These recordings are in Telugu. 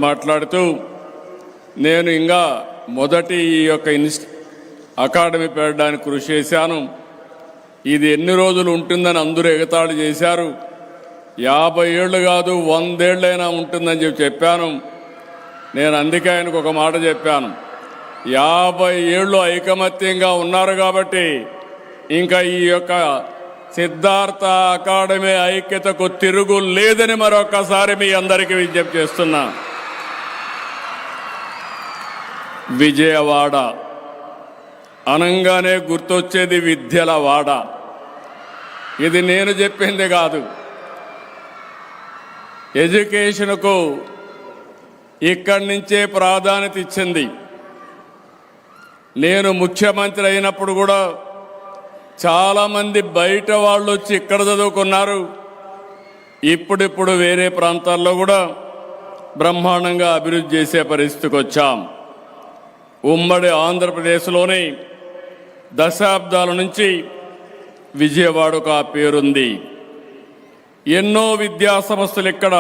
మాట్లాడుతూ నేను ఇంకా మొదటి ఈ యొక్క అకాడమీ పెట్టడానికి కృషి చేశాను. ఇది ఎన్ని రోజులు ఉంటుందని అందరూ ఎగతాళి చేశారు. 50 ఏళ్ళు కాదు 100 ఏళ్ళైనా ఉంటుందని చెప్పాను. నేను అందుకే ఆయనకు ఒక మాట చెప్పాను. 50 ఏళ్ళు ఐకమత్యంగా ఉన్నారు కాబట్టి ఇంకా ఈ యొక్క సిద్ధార్థ అకాడమీ ఐక్యతకు తిరుగు లేదని మరొకసారి మీ అందరికీ విజ్ఞప్తి చేస్తున్నా. విజయవాడ అనంగానే గుర్తొచ్చేది విద్యల వాడ. ఇది నేను చెప్పింది కాదు. ఎడ్యుకేషన్కు ఇక్కడి నుంచే ప్రాధాన్యత ఇచ్చింది. నేను ముఖ్యమంత్రి అయినప్పుడు కూడా చాలామంది బయట వాళ్ళు వచ్చి ఇక్కడ చదువుకున్నారు. ఇప్పుడిప్పుడు వేరే ప్రాంతాల్లో కూడా బ్రహ్మాండంగా అభివృద్ధి చేసే పరిస్థితికి వచ్చాం. ఉమ్మడి ఆంధ్రప్రదేశ్లోని దశాబ్దాల నుంచి విజయవాడకు ఆ పేరుంది. ఎన్నో విద్యా సంస్థలు ఇక్కడ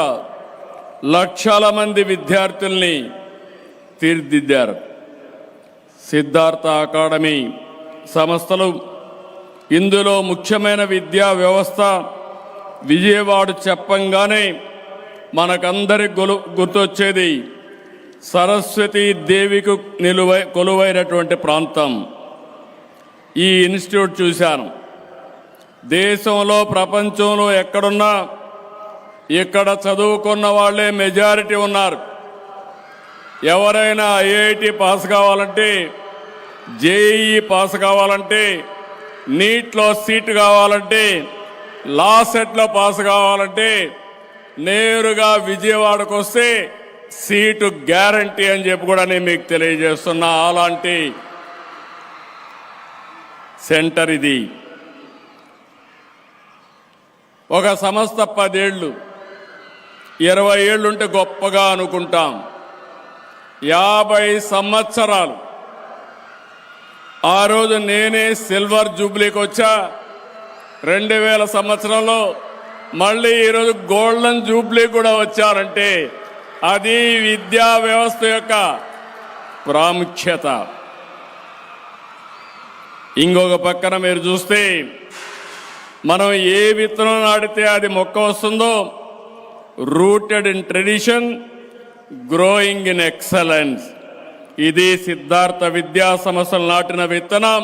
లక్షల మంది విద్యార్థుల్ని తీర్చిదిద్దారు. సిద్ధార్థ అకాడమీ సంస్థలు ఇందులో ముఖ్యమైన విద్యా వ్యవస్థ. విజయవాడ చెప్పంగానే మనకందరికి గుర్తొచ్చేది సరస్వతీ దేవికి కొలువైనటువంటి ప్రాంతం. ఈ ఇన్స్టిట్యూట్ చూశాను. దేశంలో ప్రపంచంలో ఎక్కడున్నా ఇక్కడ చదువుకున్న వాళ్ళే మెజారిటీ ఉన్నారు. ఎవరైనా ఐఐటి పాస్ కావాలంటే, జేఈఈ పాస్ కావాలంటే, నీట్లో సీట్ కావాలంటే, లా సెట్లో పాస్ కావాలంటే నేరుగా విజయవాడకు వస్తే సీటు గ్యారంటీ అని చెప్పి కూడా నేను మీకు తెలియజేస్తున్నా. అలాంటి సెంటర్ ఇది. ఒక సంస్థ 10 ఏళ్ళు 20 ఏళ్ళు ఉంటే గొప్పగా అనుకుంటాం. 50 సంవత్సరాలు. ఆ రోజు నేనే సిల్వర్ జూబ్లీకి వచ్చా 2000 సంవత్సరంలో. మళ్ళీ ఈరోజు గోల్డెన్ జూబ్లీ కూడా వచ్చారంటే అది విద్యా వ్యవస్థ యొక్క ప్రాముఖ్యత. ఇంకొక పక్కన మీరు చూస్తే మనం ఏ విత్తనం నాటితే అది మొక్క వస్తుందో, rooted in tradition, growing in excellence. ఇది సిద్ధార్థ విద్యా సంస్థలు నాటిన విత్తనం.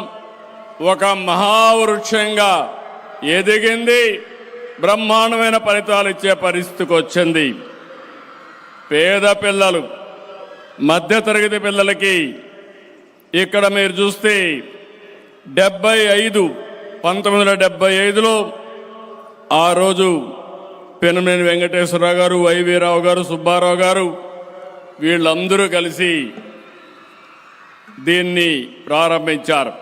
ఒక మహావృక్షంగా ఎదిగింది. బ్రహ్మాండమైన ఫలితాలు ఇచ్చే పరిస్థితికి వచ్చింది. పేద పిల్లలు, మధ్యతరగతి పిల్లలకి ఇక్కడ మీరు చూస్తే 1975లో ఆ రోజు పెనుమనేని వెంకటేశ్వరరావు గారు, వైవీరావు గారు, సుబ్బారావు గారు వీళ్ళందరూ కలిసి దీన్ని ప్రారంభించారు.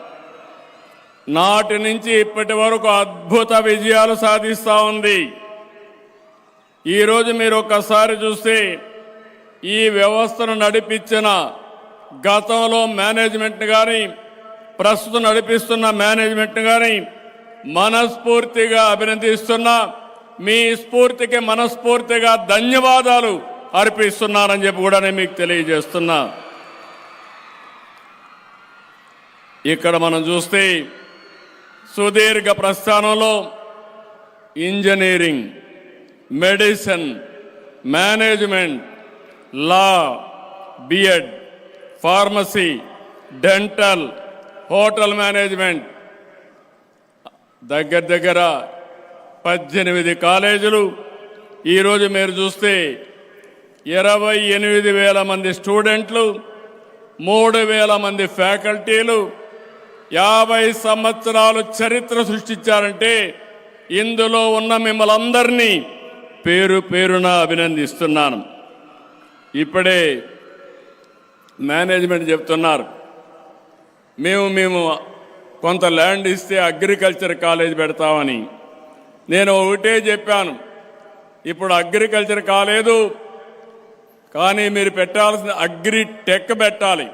నాటి నుంచి ఇప్పటి వరకు అద్భుత విజయాలు సాధిస్తూ ఉంది. ఈరోజు మీరు ఒక్కసారి చూస్తే ఈ వ్యవస్థను నడిపించిన గతంలో మేనేజ్మెంట్ కానీ, ప్రస్తుతం నడిపిస్తున్న మేనేజ్మెంట్ కానీ మనస్ఫూర్తిగా అభినందిస్తున్నా. మీ స్ఫూర్తికి మనస్ఫూర్తిగా ధన్యవాదాలు అర్పిస్తున్నానని చెప్పి కూడా నేను మీకు తెలియజేస్తున్నా. ఇక్కడ మనం చూస్తే సుదీర్ఘ ప్రస్థానంలో engineering, medicine, management, law, BEd, pharmacy, dental, hotel management, దగ్గర 18 కాలేజీలు. ఈరోజు మీరు చూస్తే 28,000 మంది స్టూడెంట్లు, 3,000 మంది ఫ్యాకల్టీలు. 50 సంవత్సరాలు చరిత్ర సృష్టించారంటే ఇందులో ఉన్న మిమ్మల్ని అందరినీ పేరు పేరున అభినందిస్తున్నాను. ఇప్పుడే మేనేజ్మెంట్ చెప్తున్నారు, మేము కొంత ల్యాండ్ ఇస్తే అగ్రికల్చర్ కాలేజ్ పెడతామని. నేను ఒకటే చెప్పాను, ఇప్పుడు అగ్రికల్చర్ కాలేదు, కానీ మీరు పెట్టాల్సిన అగ్రి టెక్ పెట్టాలి.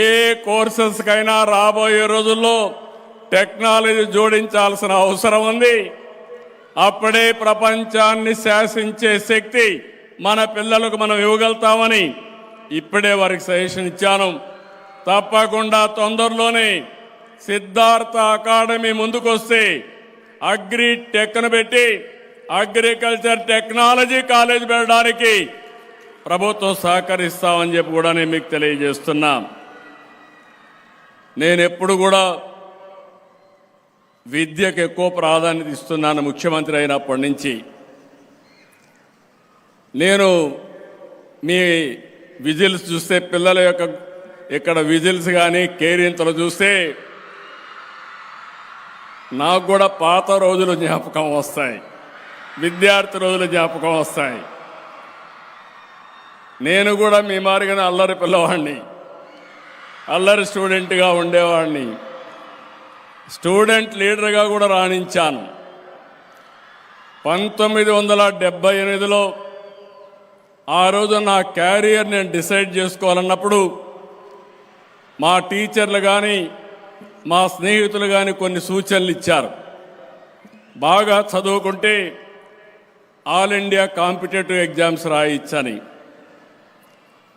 ఏ కోర్సెస్కైనా రాబోయే రోజుల్లో టెక్నాలజీ జోడించాల్సిన అవసరం ఉంది. అప్పుడే ప్రపంచాన్ని శాసించే శక్తి మన పిల్లలకు మనం ఇవ్వగలుగుతామని ఇప్పుడే వారికి సజెషన్ ఇచ్చాను. తప్పకుండా తొందరలోనే సిద్ధార్థ అకాడమీ ముందుకొస్తే అగ్రి టెక్ను పెట్టి అగ్రికల్చర్ టెక్నాలజీ కాలేజ్ పెట్టడానికి ప్రభుత్వం సహకరిస్తామని చెప్పి కూడా నేను మీకు తెలియజేస్తున్నా. నేను ఎప్పుడు కూడా విద్యకు ఎక్కువ ప్రాధాన్యత ఇస్తున్నాను. ముఖ్యమంత్రి అయినప్పటి నుంచి నేను మీ విజిల్స్ చూస్తే, పిల్లల యొక్క ఇక్కడ విజిల్స్ కానీ కేరింతలు చూస్తే నాకు కూడా పాత రోజులు జ్ఞాపకం వస్తాయి, విద్యార్థి రోజులు జ్ఞాపకం వస్తాయి. నేను కూడా మీ మారిగానే అల్లరి పిల్లవాడిని, అల్లరి స్టూడెంట్గా ఉండేవాడిని, స్టూడెంట్ లీడర్గా కూడా రాణించాను. 1978లో ఆ రోజు నా క్యారియర్ నేను డిసైడ్ చేసుకోవాలన్నప్పుడు మా టీచర్లు కానీ మా స్నేహితులు కానీ కొన్ని సూచనలు ఇచ్చారు. బాగా చదువుకుంటే ఆల్ ఇండియా కాంపిటేటివ్ ఎగ్జామ్స్ రాయించని.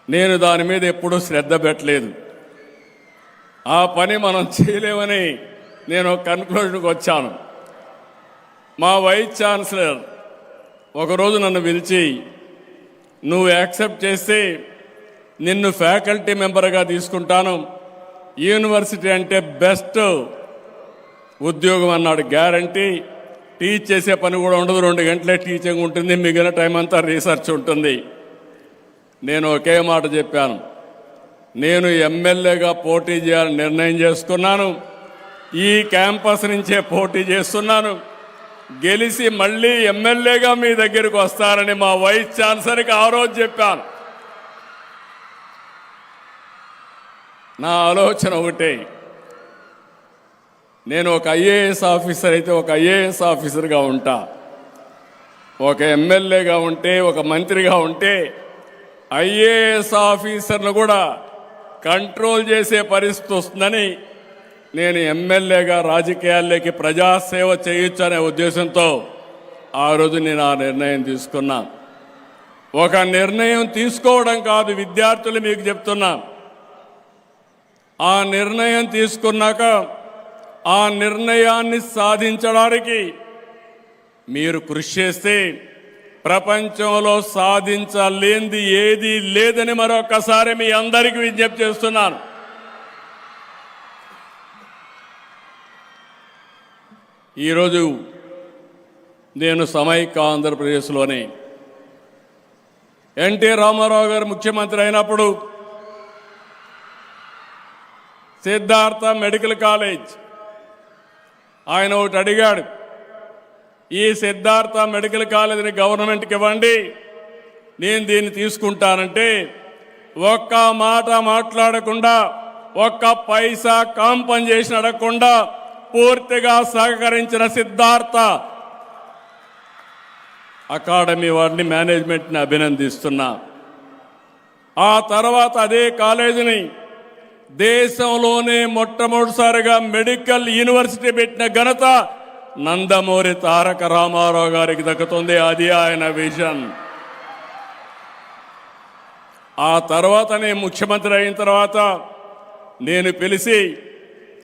నేను దాని మీద ఎప్పుడూ శ్రద్ధ పెట్టలేదు. ఆ పని మనం చేయలేమని నేను కన్క్లూజన్కి వచ్చాను. మా వైస్ ఛాన్సలర్ ఒకరోజు నన్ను పిలిచి, నువ్వు యాక్సెప్ట్ చేస్తే నిన్ను ఫ్యాకల్టీ మెంబర్గా తీసుకుంటాను, యూనివర్సిటీ అంటే బెస్ట్ ఉద్యోగం అన్నాడు. గ్యారంటీ. టీచ్ చేసే పని కూడా ఉండదు, 2 గంటలే టీచింగ్ ఉంటుంది, మిగిలిన టైం అంతా రీసెర్చ్ ఉంటుంది. నేను ఒకే మాట చెప్పాను, నేను ఎమ్మెల్యేగా పోటీ చేయాలని నిర్ణయం చేసుకున్నాను. ఈ క్యాంపస్ నుంచే పోటీ చేస్తున్నాను. గెలిచి మళ్ళీ ఎమ్మెల్యేగా మీ దగ్గరికి వస్తారని మా వైస్ ఛాన్సలర్కి ఆ రోజు చెప్పాను. నా ఆలోచన ఒకటే, నేను ఒక ఐఏఎస్ ఆఫీసర్ అయితే ఒక ఐఏఎస్ ఆఫీసర్గా ఉంటా, ఒక ఎమ్మెల్యేగా ఉంటే, ఒక మంత్రిగా ఉంటే ఐఏఎస్ ఆఫీసర్ను కూడా కంట్రోల్ చేసే పరిస్థితి వస్తుందని నేను ఎమ్మెల్యేగా రాజకీయాల్లోకి ప్రజాసేవ చేయొచ్చు అనే ఉద్దేశంతో ఆ రోజు నేను ఆ నిర్ణయం తీసుకున్నా. ఒక నిర్ణయం తీసుకోవడం కాదు, విద్యార్థులు మీకు చెప్తున్నా, ఆ నిర్ణయం తీసుకున్నాక ఆ నిర్ణయాన్ని సాధించడానికి మీరు కృషి చేస్తే ప్రపంచంలో సాధించలేనిది ఏది లేదని మరొకసారి మీ అందరికీ విజ్ఞప్తి చేస్తున్నాను. ఈరోజు నేను సమైక్య ఆంధ్రప్రదేశ్లోని ఎన్టీ రామారావు గారు ముఖ్యమంత్రి అయినప్పుడు సిద్ధార్థ మెడికల్ కాలేజ్ ఆయన ఒకటి అడిగాడు, ఈ సిద్ధార్థ మెడికల్ కాలేజీని గవర్నమెంట్కి ఇవ్వండి, నేను దీన్ని తీసుకుంటానంటే ఒక్క మాట మాట్లాడకుండా, ఒక్క పైసా కాంపన్సేషన్ అడగకుండా పూర్తిగా సహకరించిన సిద్ధార్థ అకాడమీ వారిని, మేనేజ్మెంట్ని అభినందిస్తున్నా. ఆ తర్వాత అదే కాలేజీని దేశంలోనే మొట్టమొదటిసారిగా మెడికల్ యూనివర్సిటీ పెట్టిన ఘనత నందమూరి తారక రామారావు గారికి దక్కుతుంది. అది ఆయన విజన్. ఆ తర్వాత నేను ముఖ్యమంత్రి అయిన తర్వాత నేను పిలిచి